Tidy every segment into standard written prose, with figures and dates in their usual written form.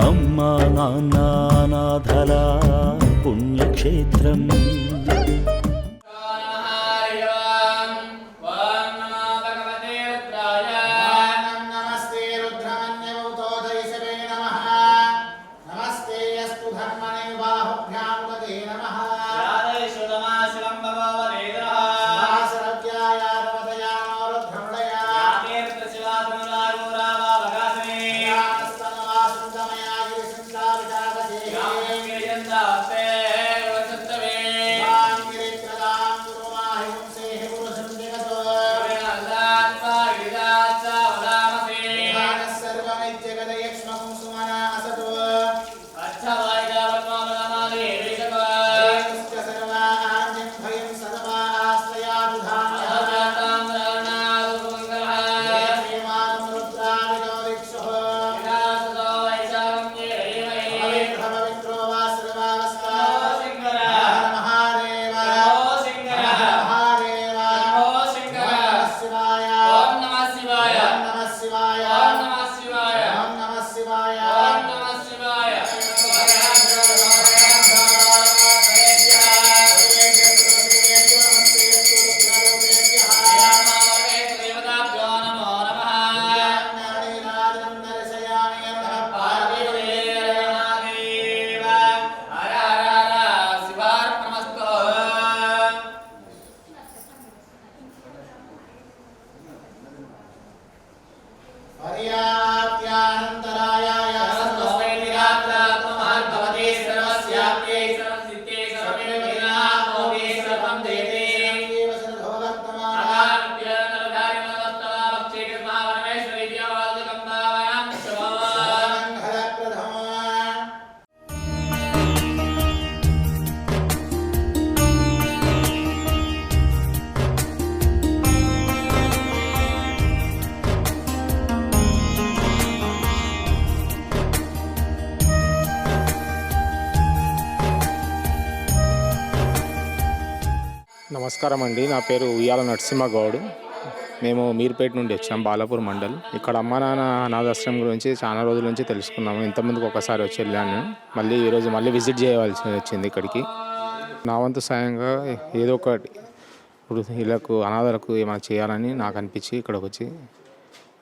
అమ్మా నాన్న అనాథల పుణ్యక్షేత్రం. నమస్కారం అండి, నా పేరు ఉయ్యాల నరసింహగౌడ్. మేము మీర్పేట నుండి వచ్చాం, బాలాపూర్ మండల్. ఇక్కడ అమ్మ నాన్న అనాథాశ్రమం గురించి చాలా రోజుల నుంచి తెలుసుకున్నాము. ఇంతమందికి ఒకసారి వచ్చి వెళ్ళాను, మళ్ళీ ఈరోజు మళ్ళీ విజిట్ చేయవలసి వచ్చింది ఇక్కడికి. నా వంతు సాయంగా ఏదో ఒకటి ఇప్పుడు వీళ్ళకు అనాథలకు ఏమైనా చేయాలని నాకు అనిపించి ఇక్కడికి వచ్చి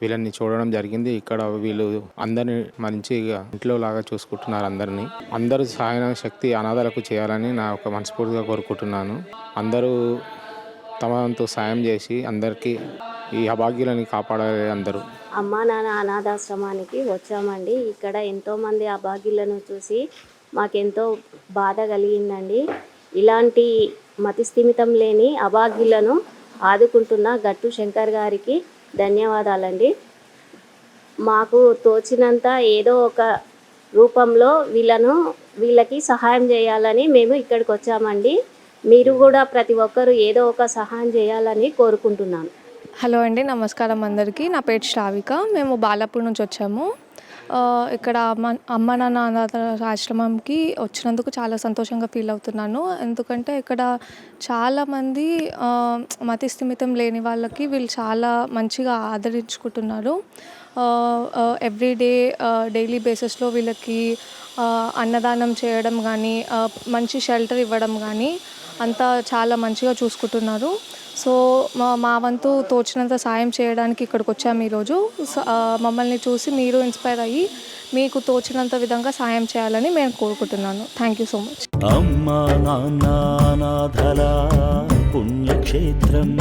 వీళ్ళని చూడడం జరిగింది. ఇక్కడ వీళ్ళు అందరినీ మంచిగా ఇంట్లో లాగా చూసుకుంటున్నారు. అందరూ సహాయ శక్తి అనాథలకు చేయాలని నా ఒక మనస్ఫూర్తిగా కోరుకుంటున్నాను. అందరూ తమ వంతు సాయం చేసి అందరికీ ఈ అభాగ్యులని కాపాడాలి. అందరూ అమ్మా నాన్న అనాథాశ్రమానికి వచ్చామండి. ఇక్కడ ఎంతోమంది అభాగ్యులను చూసి మాకెంతో బాధ కలిగిందండి. ఇలాంటి మతిస్థిమితం లేని అభాగ్యులను ఆదుకుంటున్న గట్టు శంకర్ గారికి ధన్యవాదాలండి. మాకు తోచినంత ఏదో ఒక రూపంలో వీళ్ళకి సహాయం చేయాలని మేము ఇక్కడికి వచ్చామండి. మీరు కూడా ప్రతి ఒక్కరూ ఏదో ఒక సహాయం చేయాలని కోరుకుంటున్నాను. హలో అండి, నమస్కారం అందరికీ. నా పేరు శ్రావిక. మేము బాలాపూర్ నుంచి వచ్చాము. ఇక్కడ అమ్మ నాన్న అనాథ ఆశ్రమంకి వచ్చినందుకు చాలా సంతోషంగా ఫీల్ అవుతున్నాను. ఎందుకంటే ఇక్కడ చాలామంది మతిస్థిమితం లేని వాళ్ళకి వీళ్ళు చాలా మంచిగా ఆదరించుకుంటున్నారు. ఎవ్రీడే డైలీ బేసిస్లో వీళ్ళకి అన్నదానం చేయడం కానీ, మంచి షెల్టర్ ఇవ్వడం కానీ అంతా చాలా మంచిగా చూసుకుంటున్నారు. సో మా వంతు తోచినంత సాయం చేయడానికి ఇక్కడికి వచ్చాము ఈరోజు. మమ్మల్ని చూసి మీరు ఇన్స్పైర్ అయ్యి మీకు తోచినంత విధంగా సాయం చేయాలని నేను కోరుకుంటున్నాను. Thank you so much. అమ్మా నాన్న అనాథల పుణ్యక్షేత్రం.